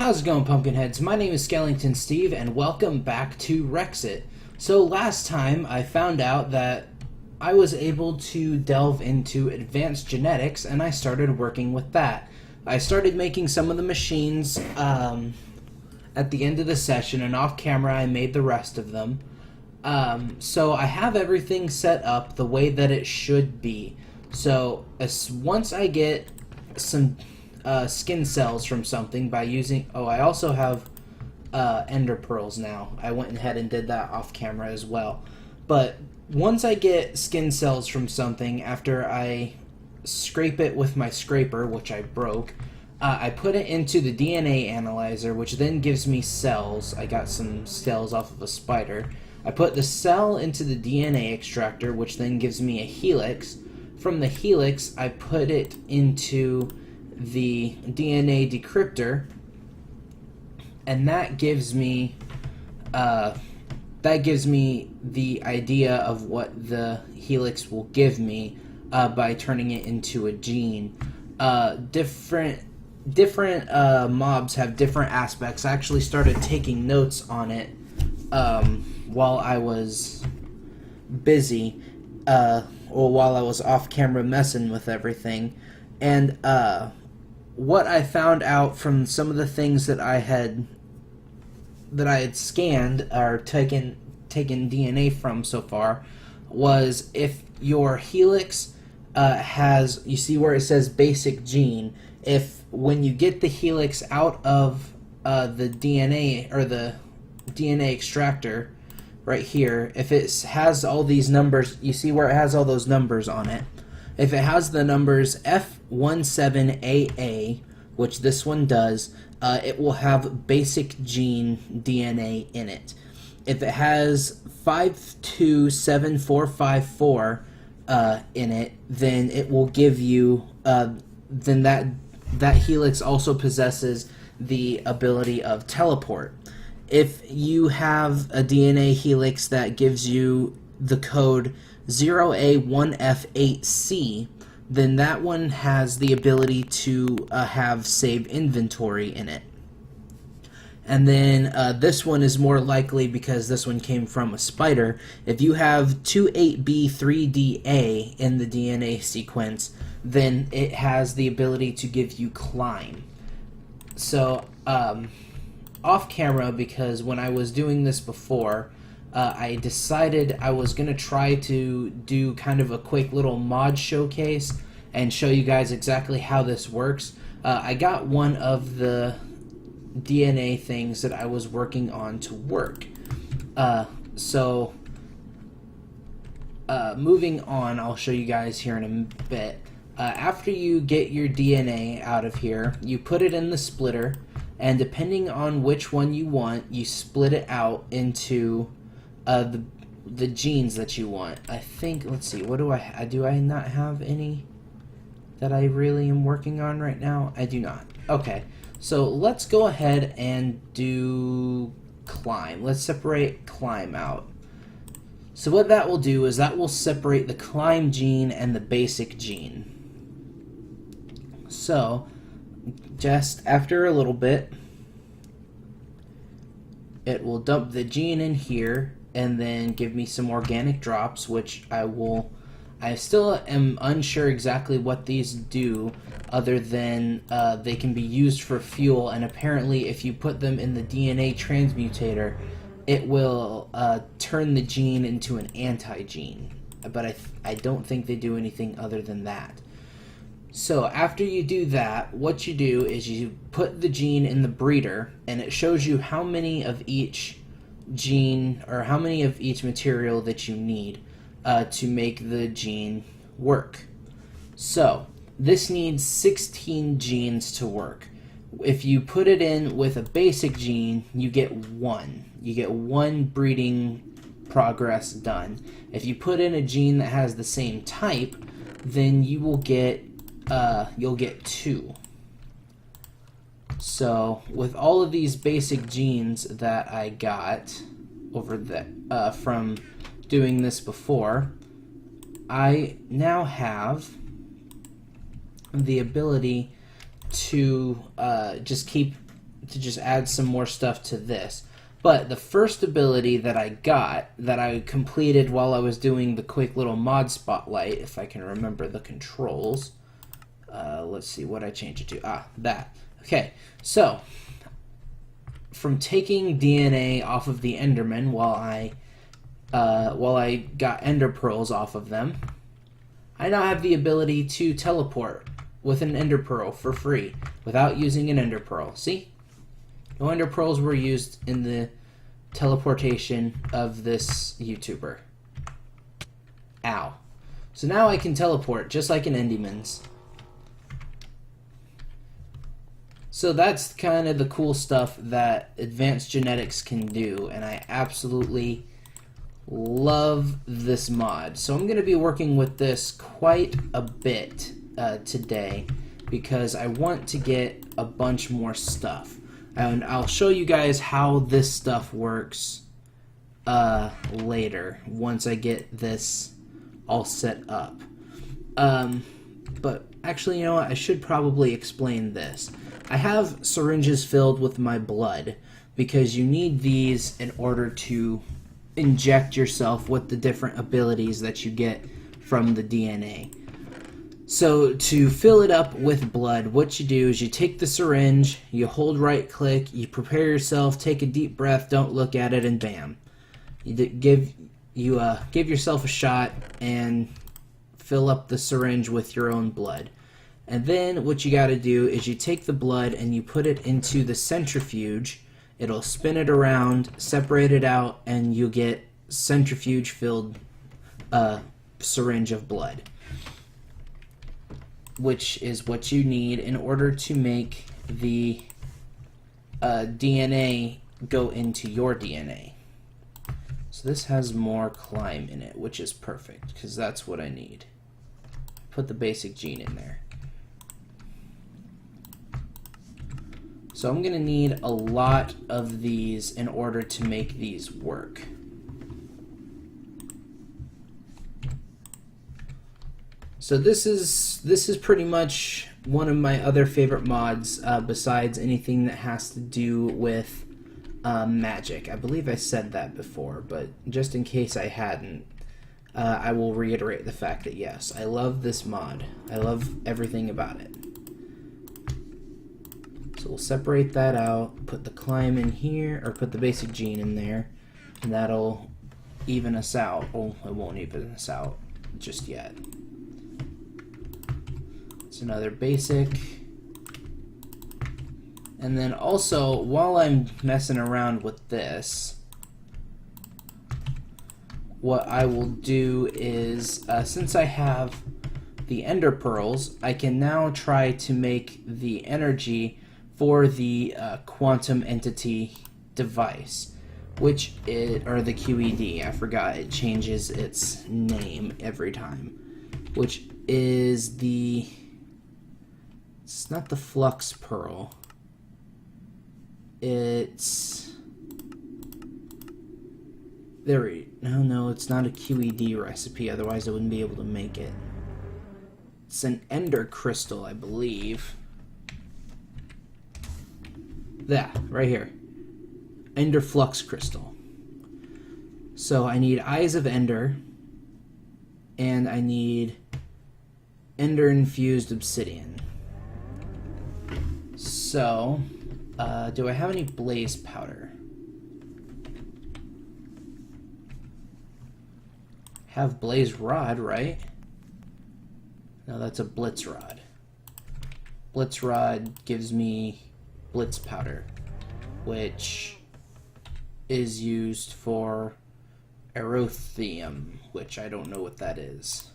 How's it going, Pumpkinheads? My name is Skellington Steve, and welcome back to Rexxit. So last time I found out that I was able to delve into advanced genetics, and I started working with that. I started making some of the machines at the end of the session, and off camera I made the rest of them. So I have everything set up the way that it should be. So once I get some skin cells from something by using... Oh, I also have ender pearls now. I went ahead and did that off camera as well. But once I get skin cells from something, after I scrape it with my scraper, which I broke, I put it into the DNA analyzer, which then gives me cells. I got some cells off of a spider. I put the cell into the DNA extractor, which then gives me a helix. From the helix, I put it into the DNA decryptor, and that gives me the idea of what the helix will give me by turning it into a gene. Different mobs have different aspects. I actually started taking notes on it while I was busy, or while I was off camera messing with everything. And what I found out from some of the things that I had scanned or taken DNA from so far was, if your helix has, you see where it says basic gene, if when you get the helix out of the DNA or the DNA extractor right here, if it has all these numbers, you see where it has all those numbers on it. If it has the numbers F17AA, which this one does, it will have basic gene DNA in it. If it has 527454 in it, then it will give you, then that helix also possesses the ability of teleport. If you have a DNA helix that gives you the code 0A1F8C, then that one has the ability to have save inventory in it. And then this one is more likely, because this one came from a spider. If you have 28B3DA in the DNA sequence, then it has the ability to give you climb. So, off camera, because when I was doing this before, I decided I was going to try to do kind of a quick little mod showcase and show you guys exactly how this works. I got one of the DNA things that I was working on to work. Moving on, I'll show you guys here in a bit. After you get your DNA out of here, you put it in the splitter, and depending on which one you want, you split it out into the genes that you want. I think, let's see, what do I not have any that I really am working on right now? I do not. Okay, so let's go ahead and do climb. Let's separate climb out. So what that will do is that will separate the climb gene and the basic gene. So just after a little bit, it will dump the gene in here and then give me some organic drops, which I still am unsure exactly what these do, other than they can be used for fuel, and apparently if you put them in the DNA transmutator, it will turn the gene into an anti-gene. But I don't think they do anything other than that. So after you do that, what you do is you put the gene in the breeder, and it shows you how many of each gene, or how many of each material that you need to make the gene work. So this needs 16 genes to work. If you put it in with a basic gene, you get one. You get one breeding progress done. If you put in a gene that has the same type, then you will get you'll get 2. So with all of these basic genes that I got over from doing this before, I now have the ability to just keep to just add some more stuff to this. But the first ability that I got, that I completed while I was doing the quick little mod spotlight, if I can remember the controls. Let's see what I changed it to. Ah, that. Okay, so from taking DNA off of the Endermen while I got Ender Pearls off of them, I now have the ability to teleport with an Ender Pearl for free without using an Ender Pearl. See? No Ender Pearls were used in the teleportation of this YouTuber. Ow. So now I can teleport just like an Enderman's. So that's kind of the cool stuff that advanced genetics can do, and I absolutely love this mod. So I'm going to be working with this quite a bit today because I want to get a bunch more stuff. And I'll show you guys how this stuff works later once I get this all set up. But actually, you know what? I should probably explain this. I have syringes filled with my blood because you need these in order to inject yourself with the different abilities that you get from the DNA. So to fill it up with blood, what you do is you take the syringe, you hold right click, you prepare yourself, take a deep breath, don't look at it, and bam. You give yourself a shot and fill up the syringe with your own blood. And then what you got to do is you take the blood and you put it into the centrifuge. It'll spin it around, separate it out, and you'll get centrifuge-filled syringe of blood, which is what you need in order to make the DNA go into your DNA. So this has more climb in it, which is perfect, because that's what I need. Put the basic gene in there. So I'm going to need a lot of these in order to make these work. So this is pretty much one of my other favorite mods besides anything that has to do with magic. I believe I said that before, but just in case I hadn't, I will reiterate the fact that yes, I love this mod. I love everything about it. So we'll separate that out, put the climb in here, or put the basic gene in there, and that'll even us out. Oh, it won't even us out just yet. It's another basic. And then also, while I'm messing around with this, what I will do is, since I have the Ender Pearls, I can now try to make the energy for the quantum entity device, which is, or the QED, I forgot, it changes its name every time, which is the, it's not the flux pearl, it's, no, it's not a QED recipe, otherwise I wouldn't be able to make it. It's an ender crystal, I believe. That, right here. Ender flux crystal. So I need Eyes of Ender, and I need Ender infused obsidian. So, do I have any blaze powder? Have blaze rod, right? No, that's a blitz rod. Blitz rod gives me blitz powder, which is used for aerothium, which I don't know what that is.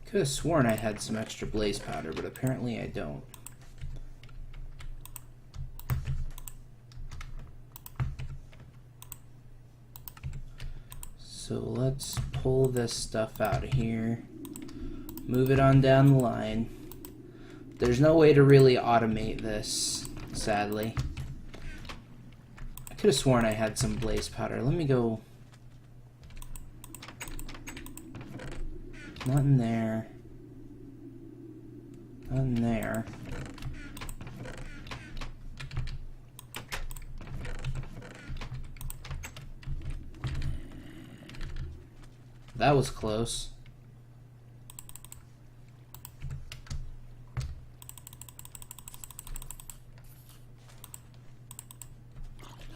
Could have sworn I had some extra blaze powder, but apparently I don't. So let's pull this stuff out of here, move it on down the line. There's no way to really automate this, sadly. I could have sworn I had some blaze powder. Let me go. Not in there. in there. That was close.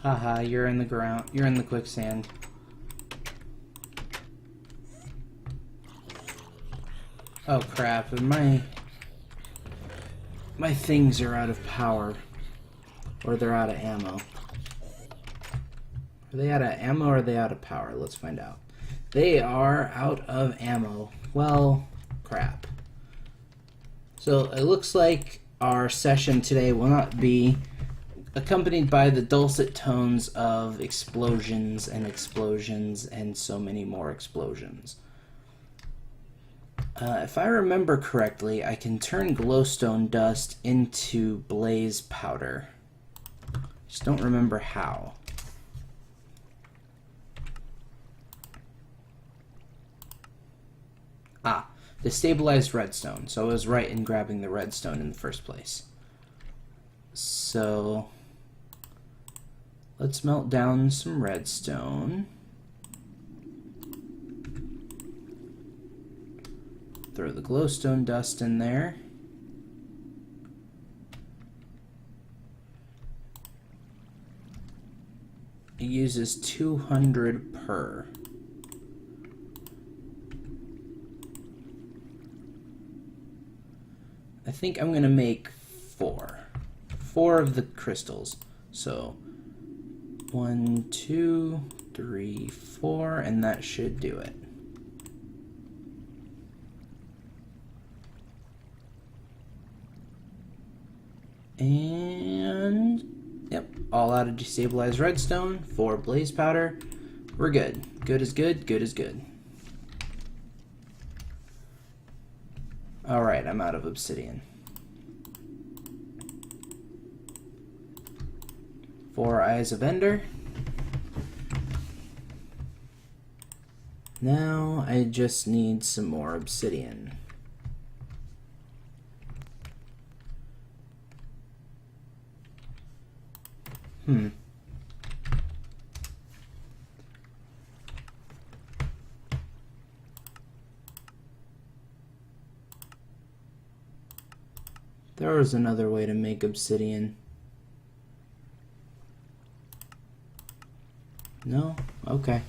Haha, you're in the ground. You're in the quicksand. Oh crap, my things are out of power. Or they're out of ammo. Are they out of ammo or are they out of power? Let's find out. They are out of ammo. Well, crap. So it looks like our session today will not be accompanied by the dulcet tones of explosions and so many more explosions. If I remember correctly, I can turn glowstone dust into blaze powder. Just don't remember how. Ah, the stabilized redstone. So I was right in grabbing the redstone in the first place. So let's melt down some redstone. Throw the glowstone dust in there. It uses 200 per. I think I'm gonna make 4 of the crystals. So 1, 2, 3, 4, and that should do it. And yep, all out of destabilized redstone, 4 blaze powder. We're good. Good is good, good is good. Alright, I'm out of obsidian. 4 eyes of ender. Now I just need some more obsidian. There was another way to make obsidian. No? Okay.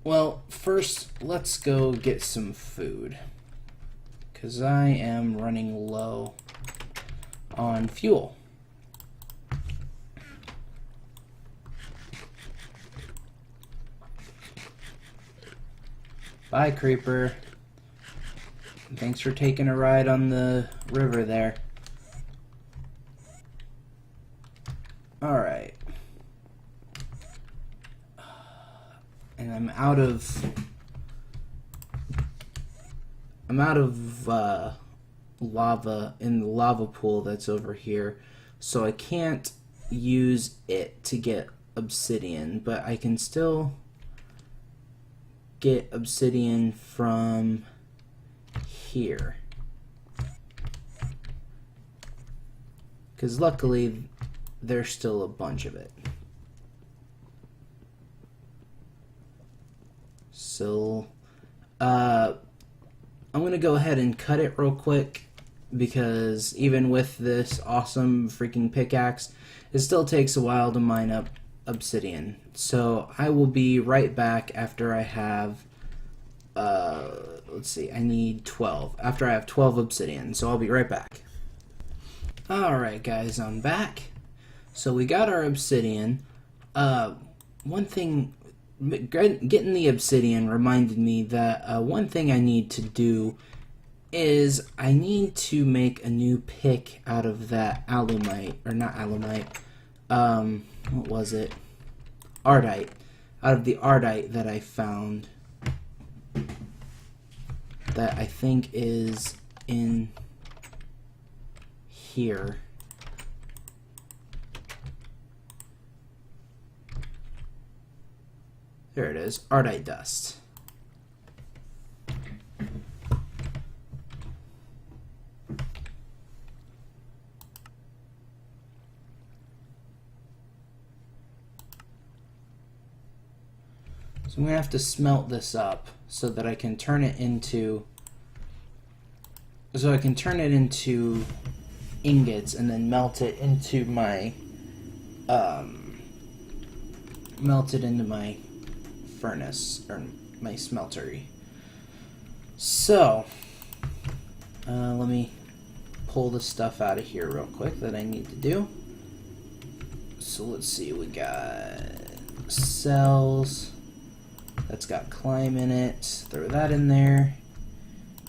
Well, first, let's go get some food. 'Cause I am running low on fuel. Bye, creeper. Thanks for taking a ride on the river there. Alright. And I'm out of lava in the lava pool that's over here, so I can't use it to get obsidian, but I can still get obsidian from here, because luckily there's still a bunch of it. So I'm gonna go ahead and cut it real quick, because even with this awesome freaking pickaxe, it still takes a while to mine up obsidian. So I will be right back after I have let's see, I need 12. After I have 12 obsidian, so I'll be right back. Alright guys, I'm back. So we got our obsidian. One thing, getting the obsidian reminded me that one thing I need to do is I need to make a new pick out of that alumite, or not alumite, what was it? Ardite. Out of the ardite that I found, that I think is in here. There it is, ardite dust. So I'm going to have to smelt this up so that I can turn it into ingots and then melt it into my furnace or my smeltery. So let me pull the stuff out of here real quick that I need to do. So let's see, we got cells. That's got climb in it. Throw that in there.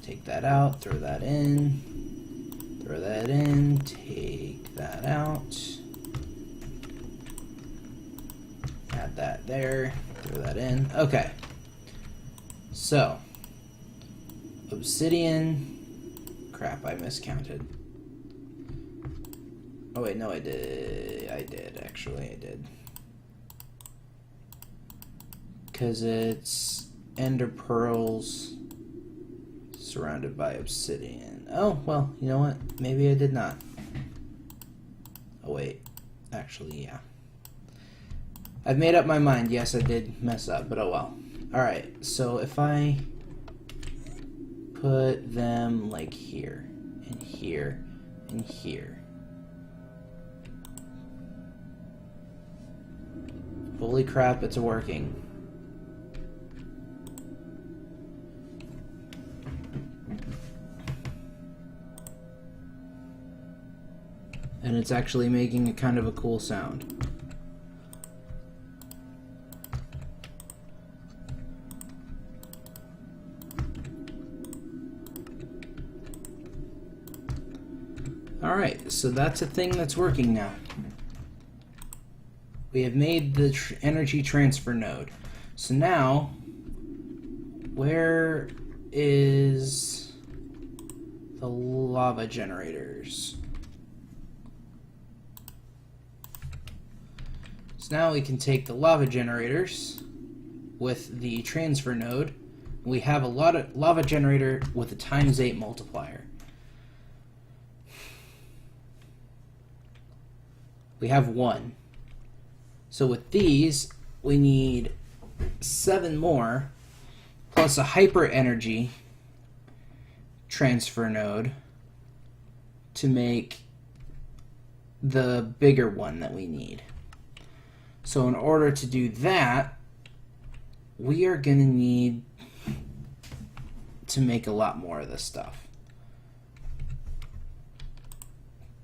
Take that out. Throw that in. Throw that in. Take that out. Add that there. Throw that in. Okay. So, obsidian. Crap, I miscounted. Oh wait, no, I did. Actually, I did. Because it's ender pearls surrounded by obsidian. Oh, well, you know what? Maybe I did not. Oh wait, actually, yeah. I've made up my mind. Yes, I did mess up, but oh well. Alright, so if I put them like here, and here, and here. Holy crap, it's working. And it's actually making a kind of a cool sound. Alright, so that's a thing that's working now. We have made the energy transfer node. So now, where is the lava generators? So now we can take the lava generators with the transfer node. We have a lava generator with a ×8 multiplier. We have 1. So with these, we need 7 more, plus a hyper energy transfer node to make the bigger one that we need. So in order to do that, we are going to need to make a lot more of this stuff.